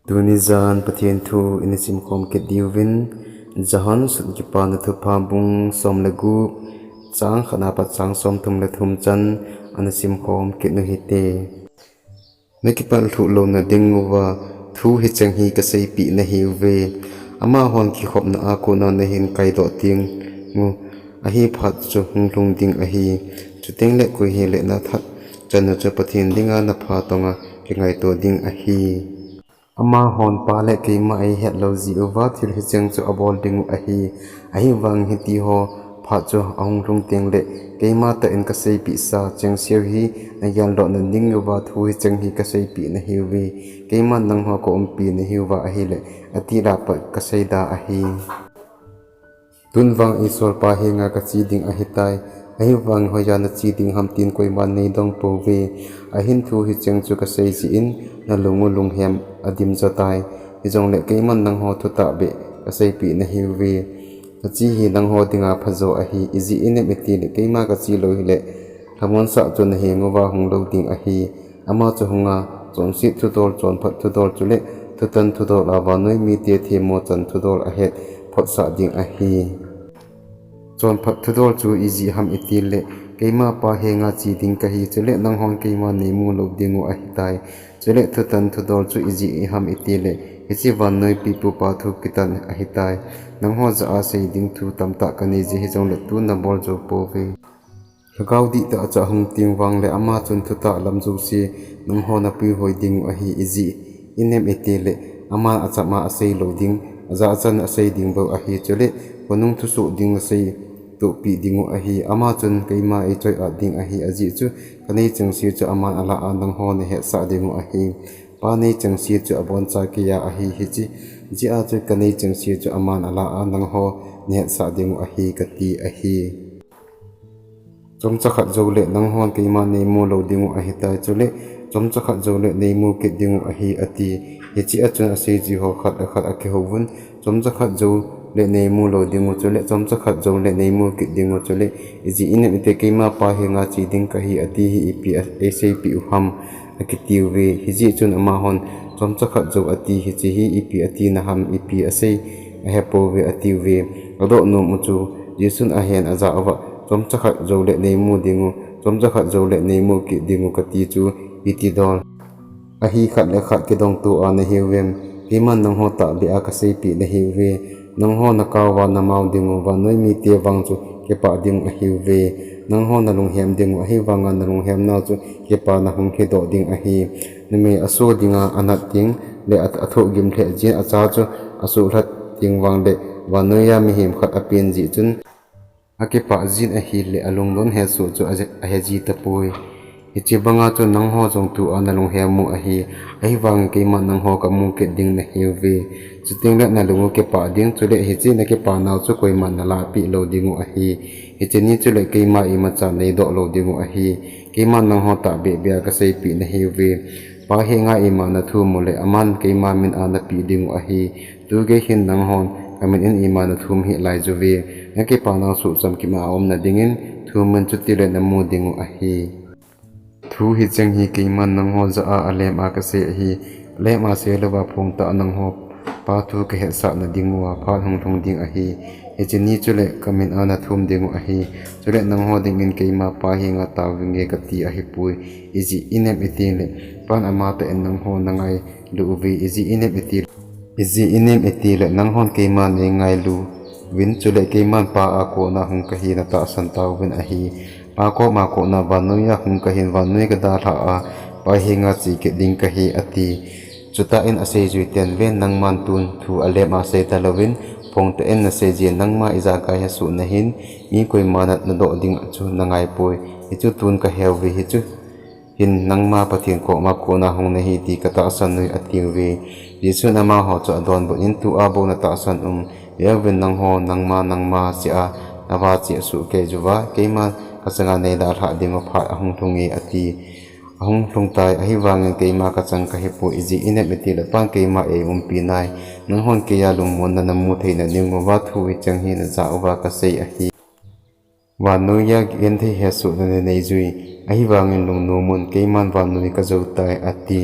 Tunizan pathian thu inisim kom ke diwin jahan sut gipa na thu phabung som lagu chang khana pa chang som thum le thum chan anisim kom ke nu hite nekipal thu lo na dingwa thu hi chang hi ka sei pi na hiwe ama hon ki khop na a ko na na hin kai do ting mu a hi phat chu hung lung ding a hi chu teng le ko hi le na that chan chu pathian dinga na pha tonga ki ngai to ding a hi ama hon pa le ke ma ai het lo ji uwa thil hi chang chu abol ding a hi wang hi ti ho pha chu ong rung teng le ke ma ta in ka sei pi sa chang siar hi na yan lo na ning uwa thu hi chang hi ka sei pi na hi we ke ma nang ho ko pi na hi wa a hi le ati ra pa ka sei da a hi tun wang isor pa hi nga ka chi ding a hi tai ai wang ho ya na chi ding ham tin koi man nei dong po we a hin thu hi chang chu ka sei ji in na lungu lung hem adim za tai hi jong le ke man nang ho thu ta be ka sei pi na hi we chi hi nang ho dinga phazo a hi izi ine meti le ke ma ka chi lo hi le thamon sa chu na he ngowa hung lo ding a hi ama chu hunga chon si thu dol chon phat thu dol chu le thu tan thu dol awa noi mi te the mo chan thu dol a het phot sa ding a hi chon phat thu dol chu izi ham itil le keima pa henga chi ding ka hi chule nang hon keima nei mu lo dingu a hi tai chule thu tan thu dol chu izi ham itil le hichi wan noi pi pu pa thu kitan a hi tai nang ho za a sei ding thu tam ta ka nei ji hi jong le tu na bol jo po ve hagau di ta cha hung ting wang le ama chun thu ta lam ju si nang ho na pi hoi ding a hi izi inem itil le ama acha ma a sei lo ding aza chan a sei ding bo a hi chule konung thu su ding sei tu pi dingu a hi ama chun keima e choi a ding a hi aji chu kanei chang si chu ama ala andang ho ne he sa dingu a hi pa nei chang si chu abon cha ki ya a hi hi chi ji a chu kanei chang si chu ama ala andang ho ne sa dingu a hi ka ti a hi chom cha khat zo le nang hon keima nei mu lo dingu a hi ta chu le chom cha khat zo le nei mu ke dingu a hi ati hi chi a chun a sei ji ho khat a ke ho bun chom cha khat zo le nei mu lo dingu chule chom cha khat zo le nei mu ki dingu chule ji in mi te keima pa he nga chi ding ka hi ati hi pi a sei pi uham akiti we hi ji chun ama hon chom cha khat zo ati hi chi hi pi ati na ham pi a sei a hepo we ati we ado no mu chu jisun a hen aza awa chom cha khat zo le nei mu dingu chom cha khat zo le nei mu ki dingu ka ti chu iti dol a hi khat le khat ki dong tu a na hi wem keima nang ho ta bi a ka sei pi na hi we nang ho na kawa na mau dingu wa noi mi te wang chu ke pa ding a hi we nang ho na lung hem dingu a hi wanga na lung hem na chu ke pa na hung khe do ding a hi ni me aso dinga anat ting le atho gim the ji a cha chu asu hlat ting wang le wa noi ya mi him khat a pen ji chun a ke pa jin a hi le alung don he su chu a he ji ta pui ichi banga chu nang ho jong tu an lung he mu a hi ai wang ke ma nang ho ka mu ke ding na hi we chuting la na lungu ke pa ding chule hi chi na ke pa naw chu koi man na la pi lo dingu a hi hi chi ni chule ke ma i ma cha nei do lo dingu a hi ke ma nang ho ta be be ka sei pi na hi we pa he nga i ma na thu mu le aman ke ma min a na pi dingu a hi tu ge hin nang hon kamin in i ma na thum hi lai ju we na ke pa naw su cham ki ma om na dingin thu mun chu ti le na mu dingu a hi thu hi chang hi ke man nang ho za a alem a ka se hi le ma se le wa phung ta nang ho pa thu ke he sa na dingwa pha hung thung ding a hi e chini chule kamin ana thum dingu a hi chule nang ho ding in ke ma pa hi nga ta winge ka ti a hi pui iji inem etin le pan ama ta en nang ho nangai lu vi iji inem etil iji inem etil nang hon ke ma ne ngai lu win chule ke man pa a ko na hung ka hi na ta san ta win a hi pa ko ma ko na wa no ya hung ka hin wa noi ka da tha a pa hi nga chi ke ding ka hi ati chuta in ase jui ten ven nang man tun thu ale ma se talawin phong te en na se je nang ma iza ka ya su na hin mi koi manat na do ding chu na ngai poi hi chu tun ka hew vi hi chu hin nang ma pathin ko ma ko na hong na hi ti ka ta san noi ating ve yesu na ma ho cha don bo in tu a bo na ta san ya ven nang ho nang ma si a na wa chi su ke juwa ke ma ka sanga nei da tha ding pha hong thungi ati ahung thung tai ahi wang ke ma ka chang ka hepo iji ine meti la pan ke ma e pi nai nang hon ke ya lung mon na mu thei na ning wa thu wi chang hi na za wa ka sei ahi wa no ya gen the he su na nei zui ahi wang lung no mon ke man wa no ka zo tai ati